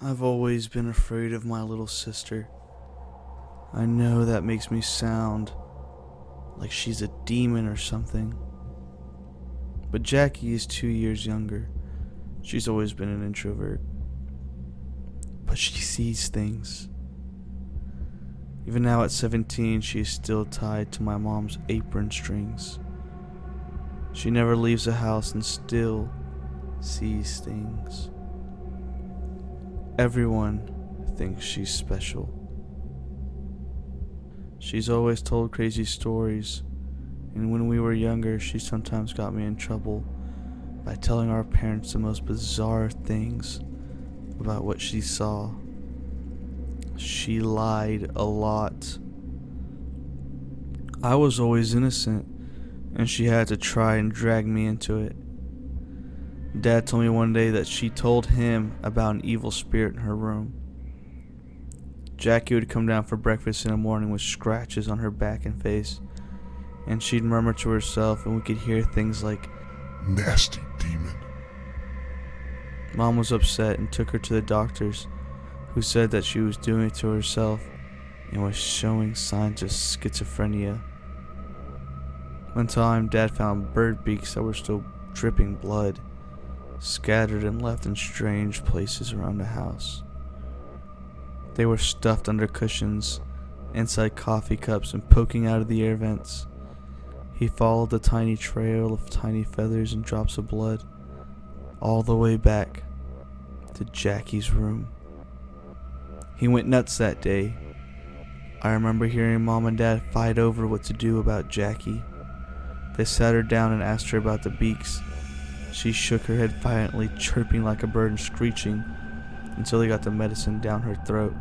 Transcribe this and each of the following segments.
I've always been afraid of my little sister. I know that makes me sound like she's a demon or something. But Jackie is 2 years younger. She's always been an introvert. But she sees things. Even now at 17, she is still tied to my mom's apron strings. She never leaves the house and still sees things. Everyone thinks she's special. She's always told crazy stories, and when we were younger, she sometimes got me in trouble by telling our parents the most bizarre things about what she saw. She lied a lot. I was always innocent, and she had to try and drag me into it. Dad told me one day that she told him about an evil spirit in her room. Jackie would come down for breakfast in the morning with scratches on her back and face, and she'd murmur to herself, and we could hear things like, "Nasty demon." Mom was upset and took her to the doctors, who said that she was doing it to herself and was showing signs of schizophrenia. One time, Dad found bird beaks that were still dripping blood, scattered and left in strange places around the house. They were stuffed under cushions, inside coffee cups, and poking out of the air vents. He followed the tiny trail of tiny feathers and drops of blood all the way back to Jackie's room. He went nuts that day. I remember hearing Mom and Dad fight over what to do about Jackie. They sat her down and asked her about the beaks. She shook her head violently, chirping like a bird and screeching until they got the medicine down her throat.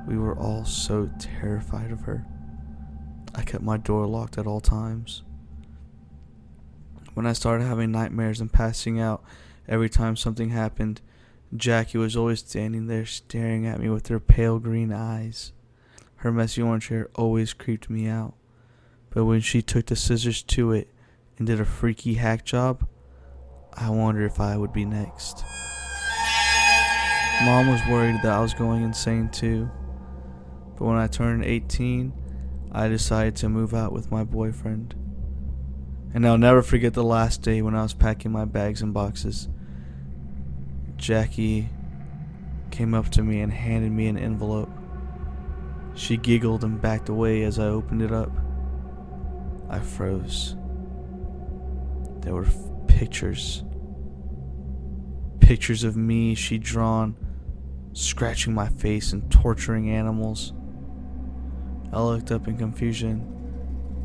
We were all so terrified of her. I kept my door locked at all times. When I started having nightmares and passing out every time something happened, Jackie was always standing there staring at me with her pale green eyes. Her messy orange hair always creeped me out. But when she took the scissors to it and did a freaky hack job, I wondered if I would be next. Mom was worried that I was going insane too. But when I turned 18, I decided to move out with my boyfriend. And I'll never forget the last day when I was packing my bags and boxes. Jackie came up to me and handed me an envelope. She giggled and backed away as I opened it up. I froze. There were pictures. Pictures of me she'd drawn, scratching my face and torturing animals. I looked up in confusion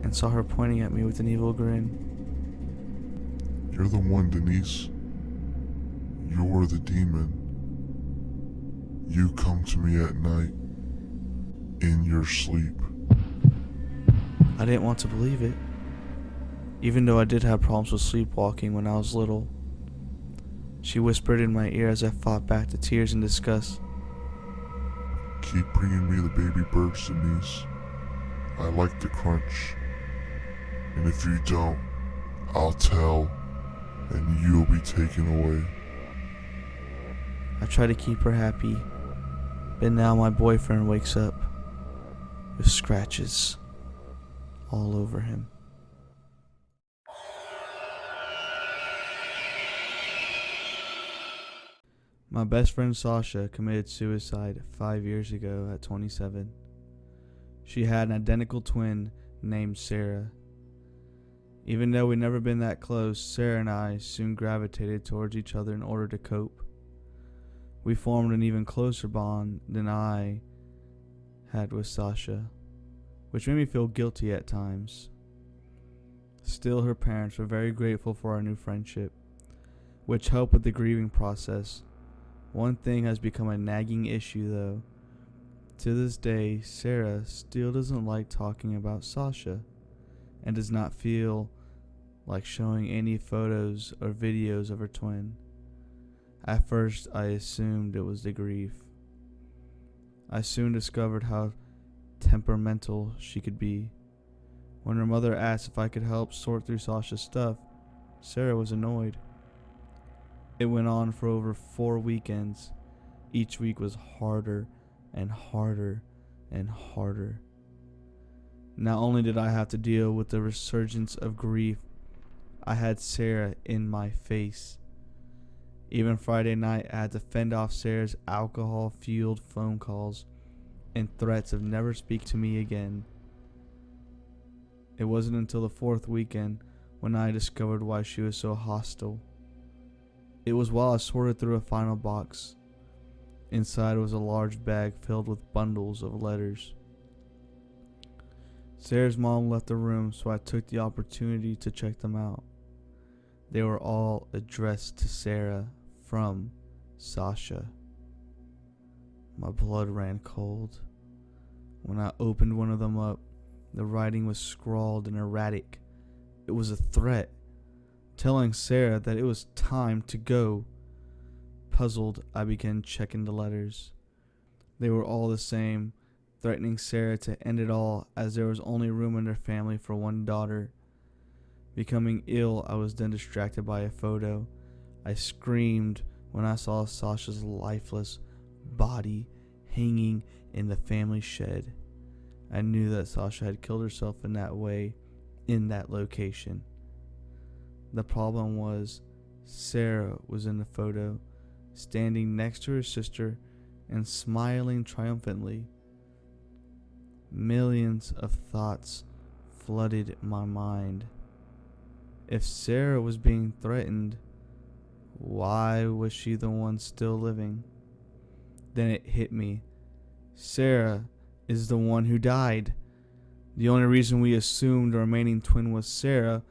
and saw her pointing at me with an evil grin. "You're the one, Denise. You're the demon. You come to me at night, in your sleep." I didn't want to believe it, even though I did have problems with sleepwalking when I was little. She whispered in my ear as I fought back the tears in disgust. "Keep bringing me the baby birds, Denise. I like the crunch. And if you don't, I'll tell, and you'll be taken away." I try to keep her happy, but now my boyfriend wakes up with scratches all over him. My best friend Sasha committed suicide 5 years ago at 27. She had an identical twin named Sarah. Even though we'd never been that close, Sarah and I soon gravitated towards each other in order to cope. We formed an even closer bond than I had with Sasha, which made me feel guilty at times. Still, her parents were very grateful for our new friendship, which helped with the grieving process. One thing has become a nagging issue though. To this day, Sarah still doesn't like talking about Sasha and does not feel like showing any photos or videos of her twin. At first, I assumed it was the grief. I soon discovered how temperamental she could be. When her mother asked if I could help sort through Sasha's stuff, Sarah was annoyed. It went on for over 4 weekends, Each week was harder and harder and harder. Not only did I have to deal with the resurgence of grief, I had Sarah in my face. Even Friday night, I had to fend off Sarah's alcohol-fueled phone calls and threats of never speak to me again. It wasn't until the fourth weekend when I discovered why she was so hostile. It was while I sorted through a final box. Inside was a large bag filled with bundles of letters. Sarah's mom left the room, so I took the opportunity to check them out. They were all addressed to Sarah from Sasha. My blood ran cold. When I opened one of them up, the writing was scrawled and erratic. It was a threat, telling Sarah that it was time to go. Puzzled, I began checking the letters. They were all the same, threatening Sarah to end it all as there was only room in their family for one daughter. Becoming ill, I was then distracted by a photo. I screamed when I saw Sasha's lifeless body hanging in the family shed. I knew that Sasha had killed herself in that way, in that location. The problem was, Sarah was in the photo, standing next to her sister and smiling triumphantly. Millions of thoughts flooded my mind. If Sarah was being threatened, why was she the one still living? Then it hit me. Sarah is the one who died. The only reason we assumed the remaining twin was Sarah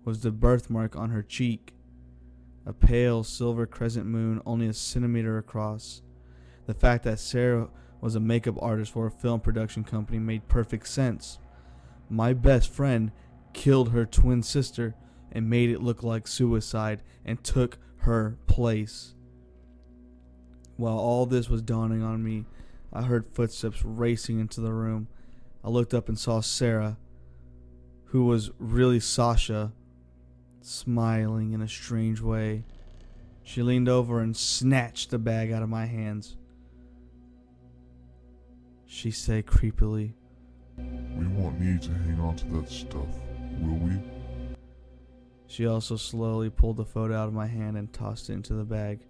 was the birthmark on her cheek. A pale silver crescent moon only a centimeter across. The fact that Sarah was a makeup artist for a film production company made perfect sense. My best friend killed her twin sister and made it look like suicide and took her place. While all this was dawning on me, I heard footsteps racing into the room. I looked up and saw Sarah, who was really Sasha, smiling in a strange way. She leaned over and snatched the bag out of my hands. She said creepily, We won't need to hang on to that stuff, will we? She also slowly pulled the photo out of my hand and tossed it into the bag.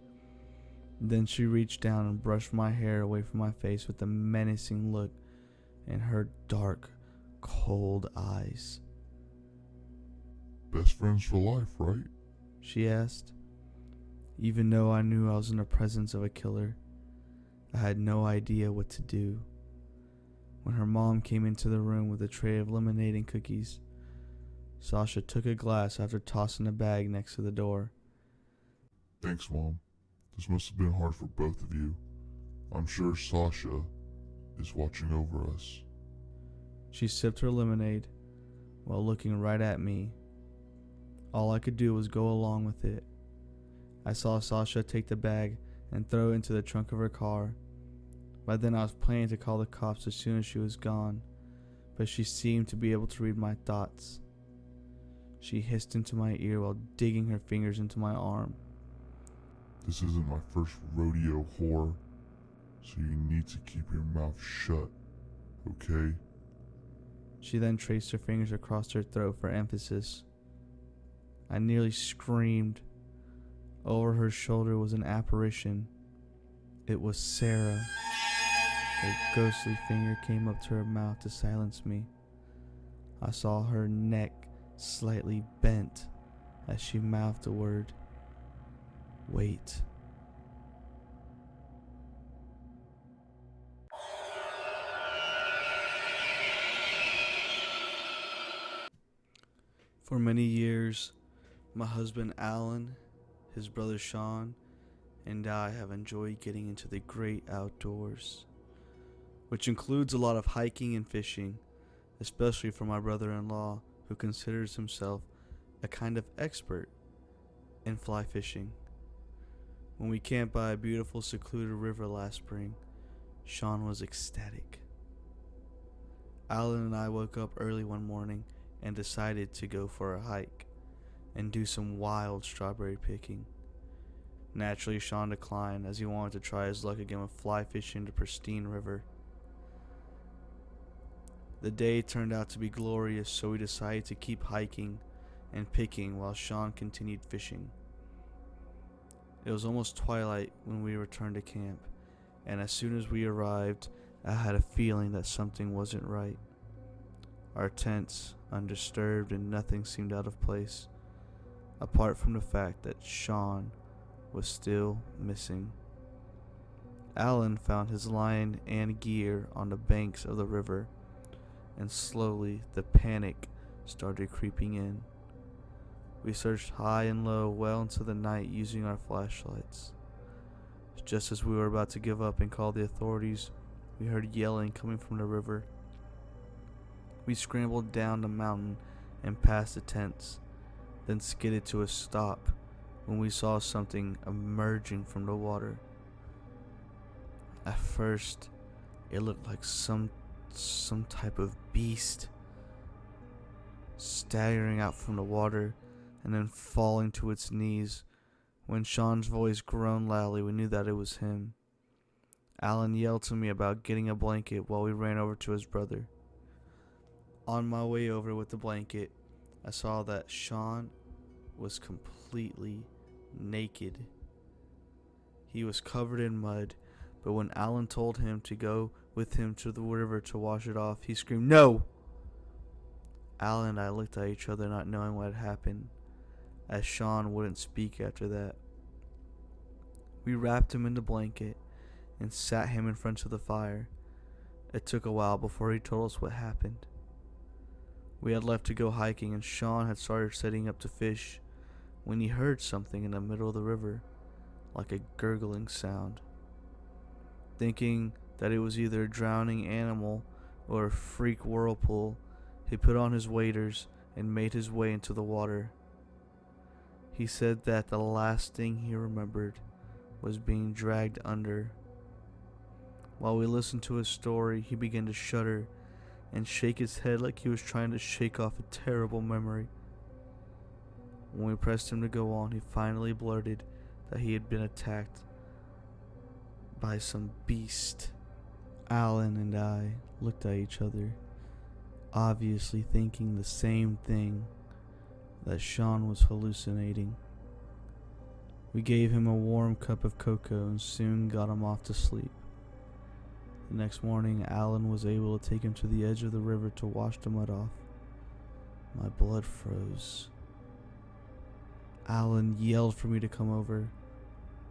Then she reached down and brushed my hair away from my face with a menacing look in her dark, cold eyes. Best friends for life, right? She asked. Even though I knew I was in the presence of a killer, I had no idea what to do. When her mom came into the room with a tray of lemonade and cookies, Sasha took a glass after tossing the bag next to the door. Thanks, Mom. This must have been hard for both of you. I'm sure Sasha is watching over us. She sipped her lemonade while looking right at me. All I could do was go along with it. I saw Sasha take the bag and throw it into the trunk of her car. By then I was planning to call the cops as soon as she was gone, but she seemed to be able to read my thoughts. She hissed into my ear while digging her fingers into my arm. This isn't my first rodeo, whore, so you need to keep your mouth shut, okay? She then traced her fingers across her throat for emphasis. I nearly screamed. Over her shoulder was an apparition. It was Sarah. Her ghostly finger came up to her mouth to silence me. I saw her neck slightly bent as she mouthed the word, "Wait." For many years, my husband Alan, his brother Sean, and I have enjoyed getting into the great outdoors, which includes a lot of hiking and fishing, especially for my brother-in-law, who considers himself a kind of expert in fly fishing. When we camped by a beautiful secluded river last spring, Sean was ecstatic. Alan and I woke up early one morning and decided to go for a hike and do some wild strawberry picking. Naturally, Sean declined as he wanted to try his luck again with fly fishing the pristine river. The day turned out to be glorious, so we decided to keep hiking and picking while Sean continued fishing. It was almost twilight when we returned to camp, and as soon as we arrived, I had a feeling that something wasn't right. Our tents, undisturbed, and nothing seemed out of place, apart from the fact that Sean was still missing. Alan found his line and gear on the banks of the river, and slowly the panic started creeping in. We searched high and low well into the night using our flashlights. Just as we were about to give up and call the authorities, we heard yelling coming from the river. We scrambled down the mountain and past the tents, then skidded to a stop when we saw something emerging from the water. At first, it looked like some type of beast staggering out from the water and then falling to its knees. When Sean's voice groaned loudly, we knew that it was him. Alan yelled to me about getting a blanket while we ran over to his brother. On my way over with the blanket, I saw that Sean was completely naked. He was covered in mud, but when Alan told him to go with him to the river to wash it off, he screamed, "No!" Alan and I looked at each other, not knowing what had happened, as Sean wouldn't speak after that. We wrapped him in the blanket and sat him in front of the fire. It took a while before he told us what happened. We had left to go hiking, and Sean had started setting up to fish when he heard something in the middle of the river, like a gurgling sound. Thinking that it was either a drowning animal or a freak whirlpool, he put on his waders and made his way into the water. He said that the last thing he remembered was being dragged under. While we listened to his story, he began to shudder and shake his head like he was trying to shake off a terrible memory. When we pressed him to go on, he finally blurted that he had been attacked by some beast. Alan and I looked at each other, obviously thinking the same thing, that Sean was hallucinating. We gave him a warm cup of cocoa and soon got him off to sleep. The next morning, Alan was able to take him to the edge of the river to wash the mud off. My blood froze. Alan yelled for me to come over.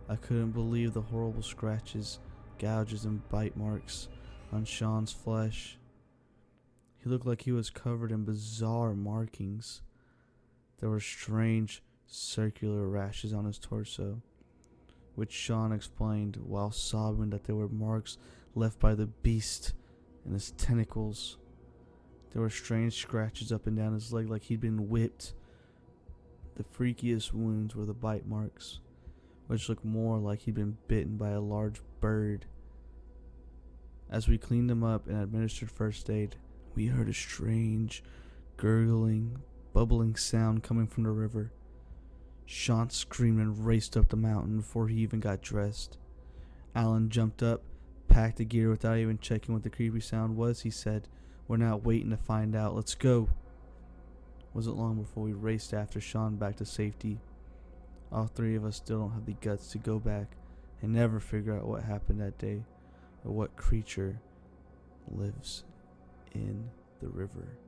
I couldn't believe the horrible scratches, gouges, and bite marks on Sean's flesh. He looked like he was covered in bizarre markings. There were strange circular rashes on his torso, which Sean explained while sobbing that they were marks left by the beast and his tentacles. There were strange scratches up and down his leg like he'd been whipped. The freakiest wounds were the bite marks, which looked more like he'd been bitten by a large bird. As we cleaned him up and administered first aid, we heard a strange, gurgling, bubbling sound coming from the river. Sean screamed and raced up the mountain before he even got dressed. Alan jumped up, packed the gear without even checking what the creepy sound was. He said, "We're not waiting to find out. Let's go." Wasn't long before we raced after Sean back to safety. All three of us still don't have the guts to go back and never figure out what happened that day or what creature lives in the river.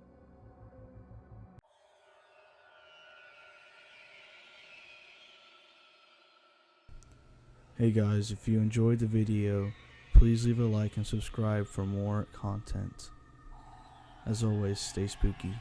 Hey guys, if you enjoyed the video, please leave a like and subscribe for more content. As always, stay spooky.